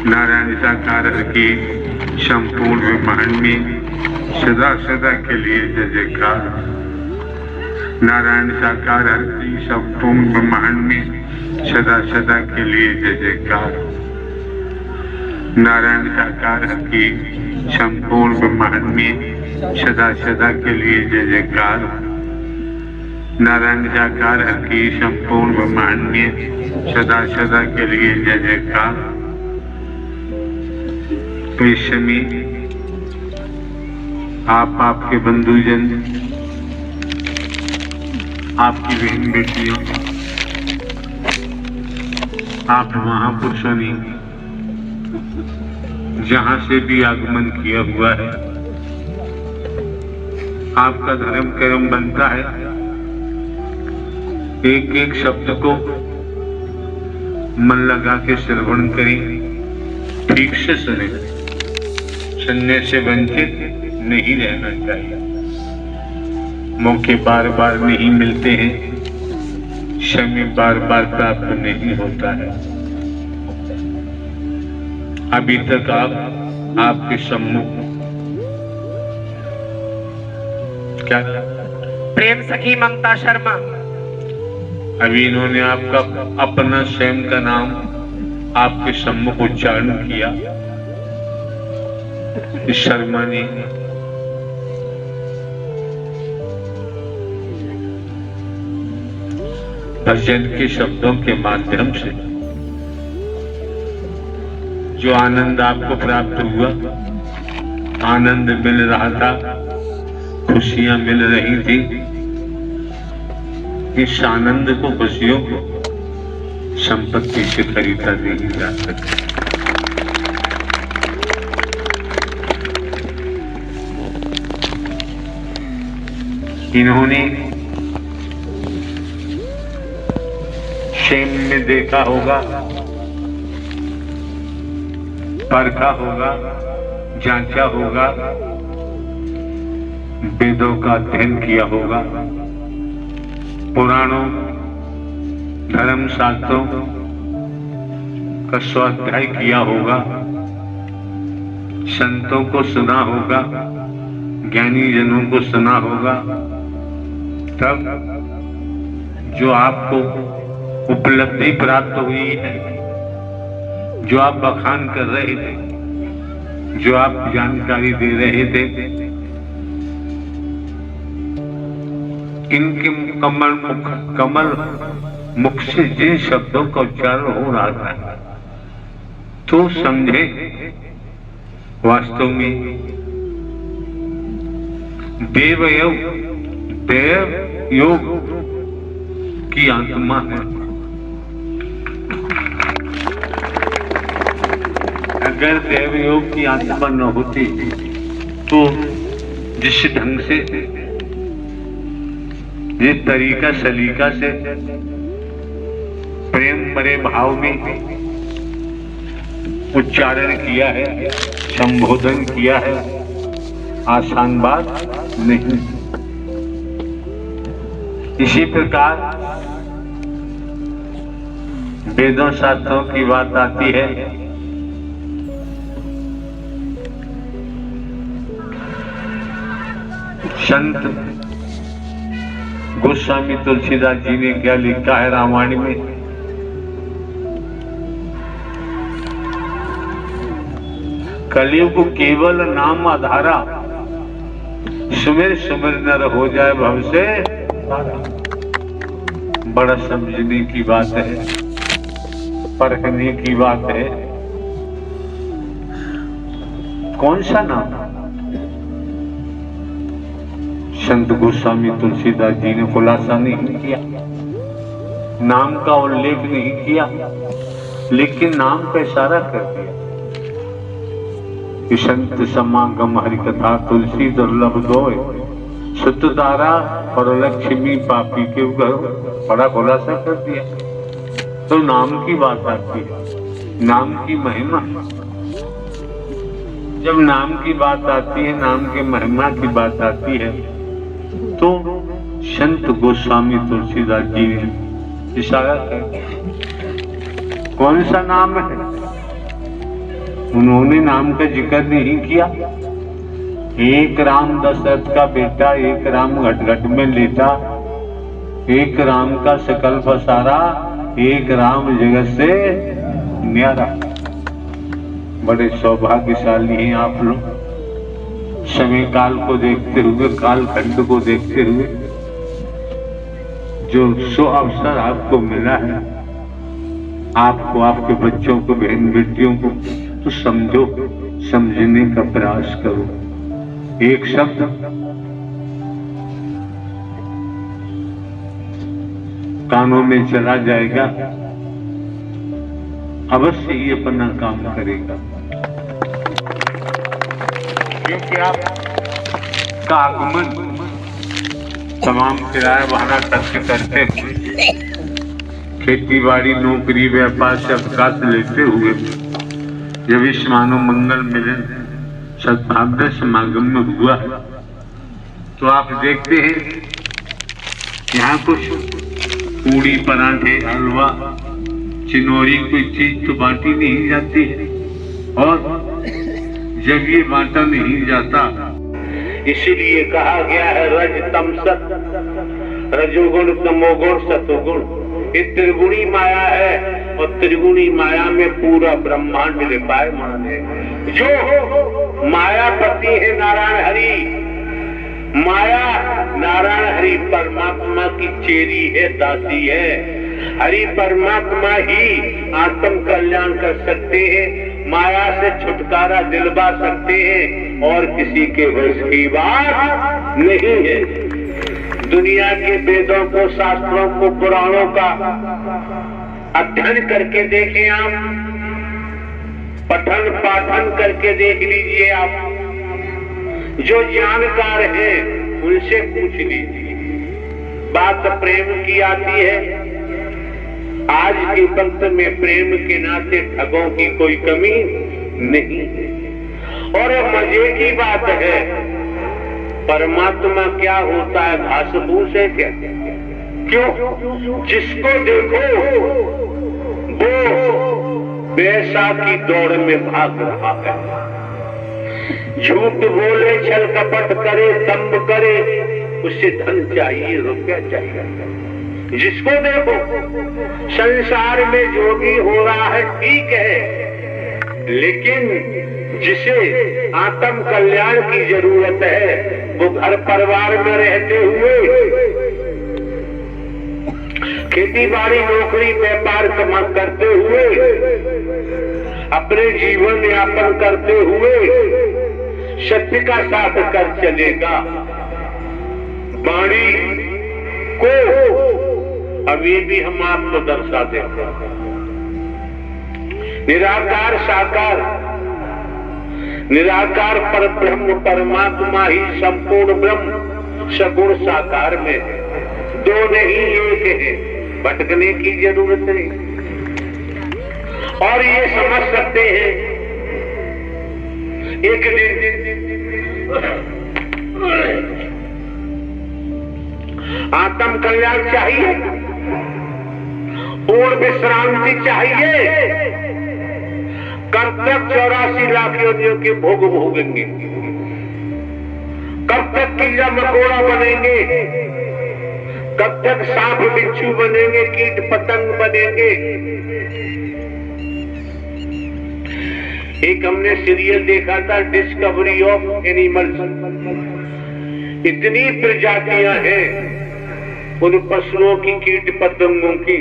नारायण साकार की संपूर्ण ब्रह्मांड में सदा सदा के लिए जय जयकार। नारायण साकार की संपूर्ण ब्रह्मांड में सदा सदा के लिए जय जयकार। नारायण साकार की संपूर्ण ब्रह्मांड में सदा सदा के लिए जय जयकार। नारायण साकार की संपूर्ण ब्रह्मांड में सदा सदा के लिए जय जयकार। तो इस समय आप, आपके बंधुजन, आपकी बहन बेटियों, आप महापुरुषों ने जहां से भी आगमन किया हुआ है, आपका धर्म कर्म बनता है एक एक शब्द को मन लगा के श्रवण करें, ठीक से सुने। सुनने से वंचित नहीं रहना चाहिए। मौके बार बार नहीं मिलते हैं, समय बार बार प्राप्त नहीं होता है। अभी तक आपके सम्मुख क्या प्रेम सखी ममता शर्मा, अभी इन्होंने आपका अपना स्वयं का नाम आपके सम्मुख उच्चारण किया। इस शर्मा ने भजन के शब्दों के माध्यम से जो आनंद आपको प्राप्त हुआ, आनंद मिल रहा था, खुशियां मिल रही थी, इस आनंद को, खुशियों को संपत्ति से खरीदा नहीं जा सकता। इन्होंने शेम में देखा होगा, परखा होगा, जांचा होगा, वेदों का अध्ययन किया होगा, पुराणों, धर्म शास्त्रों का स्वाध्याय किया होगा, संतों को सुना होगा, ज्ञानी जनों को सुना होगा। तब जो आपको उपलब्धि प्राप्त हुई है, जो आप बखान कर रहे थे, जो आप जानकारी दे रहे थे, इनके कमल मुख से जिन शब्दों का उच्चारण हो रहा था, तो समझे वास्तव में देव योग की आत्मा है। अगर देव योग की आत्मा न होती तो जिस ढंग से, जिस तरीका सलीका से प्रेम भरे भाव में उच्चारण किया है, संबोधन किया है, आसान बात नहीं। इसी प्रकार वेदों शास्त्रों की बात आती है, संत गोस्वामी तुलसीदास जी ने क्या लिखा है रामायण में? कलयुग केवल नाम आधारा, सुमिर सुमिर नर हो जाए भव से। बड़ा समझने की बात है, परखने की बात है। कौन सा नाम? संत गोस्वामी तुलसीदास जी ने खुलासा नहीं किया, नाम का उल्लेख नहीं किया, लेकिन नाम का इशारा कर दिया कि संत समागम हरि कथा तुलसी दुर्लभ दोय, सुत तारा और लक्ष्मी पापी के घर। बड़ा खुलासा कर दिया। तो नाम की बात आती है, नाम की महिमा। जब नाम की बात आती है, नाम के महिमा की बात आती है, तो संत गोस्वामी तुलसीदास जी ने इशारा किया। कौन सा नाम है? उन्होंने नाम का जिक्र नहीं किया। एक राम दशरथ का बेटा, एक राम घट घट में लेटा, एक राम का सकल पसारा, एक राम जगत से न्यारा। बड़े सौभाग्यशाली हैं आप लोग, समय काल को देखते हुए, काल खंड को देखते हुए जो सो अवसर आपको मिला है, आपको, आपके बच्चों को, बहन बेटियों को तो समझो, समझने का प्रयास करो। एक शब्द कानों में चला जाएगा, अवश्य ही अपना काम करेगा, क्योंकि आपका आगमन तमाम किराया भाड़ा खर्च करते हुए, खेती बाड़ी, नौकरी, व्यापार से अवकाश लेते हुए जब इस मानव मंगल मिलन सद्भावना समागम में हुआ, तो आप देखते हैं यहाँ कुछ पूड़ी, पराठे, हलवा, चिनोरी, कोई चीज तो बांटी नहीं जाती है, और जब ये बांटा नहीं जाता, इसीलिए कहा गया है रज तम सत, रजोगुण तमोगुण सतोगुण। ये त्रिगुणी माया है, और त्रिगुणी माया में पूरा ब्रह्मांड लिपायमान है। जो मायापति है नारायण हरि, माया नारायण हरि परमात्मा की चेरी है, दासी है। हरि परमात्मा ही आत्म कल्याण कर सकते हैं, माया से छुटकारा दिलवा सकते हैं, और किसी के वश की बात नहीं है। दुनिया के वेदों को, शास्त्रों को, पुराणों का अध्ययन करके देखें आप, पठन पाठन करके देख लीजिए आप, जो जानकार हैं उनसे पूछ लीजिए। बात प्रेम की आती है, आज के वक्त में प्रेम के नाते ठगों की कोई कमी नहीं है। और मजे की बात है, परमात्मा क्या होता है, घास फूस है क्या? क्यों? जिसको देखो वो पैसा की दौड़ में भाग रहा है, झूठ बोले, छल कपट करे, दंभ करे, उसे धन चाहिए, रुपया चाहिए। जिसको देखो संसार में जो भी हो रहा है ठीक है, लेकिन जिसे आत्म कल्याण की जरूरत है, वो घर परिवार में रहते हुए खेती बाड़ी, नौकरी, व्यापार कमा करते हुए, अपने जीवन यापन करते हुए सत्य का साथ कर चलेगा। वाणी को अभी भी हम आपको दर्शा देते हैं, निराकार साकार, निराकार पर ब्रह्म परमात्मा ही संपूर्ण ब्रह्म सगुण साकार में है, दो नहीं एक है, भटकने की जरूरत नहीं। और ये समझ सकते हैं एक दिन आत्म कल्याण चाहिए, पूर्ण विश्रांति चाहिए, कब तक 84 लाख योनियों के भोग भोगेंगे? कब तक कीड़ा मकोड़ा बनेंगे? कब तक सांप बिच्छू बनेंगे, कीट पतंग बनेंगे? एक हमने सीरियल देखा था, डिस्कवरी ऑफ एनिमल्स। इतनी प्रजातियां हैं उन पशुओं की, कीट पतंगों की,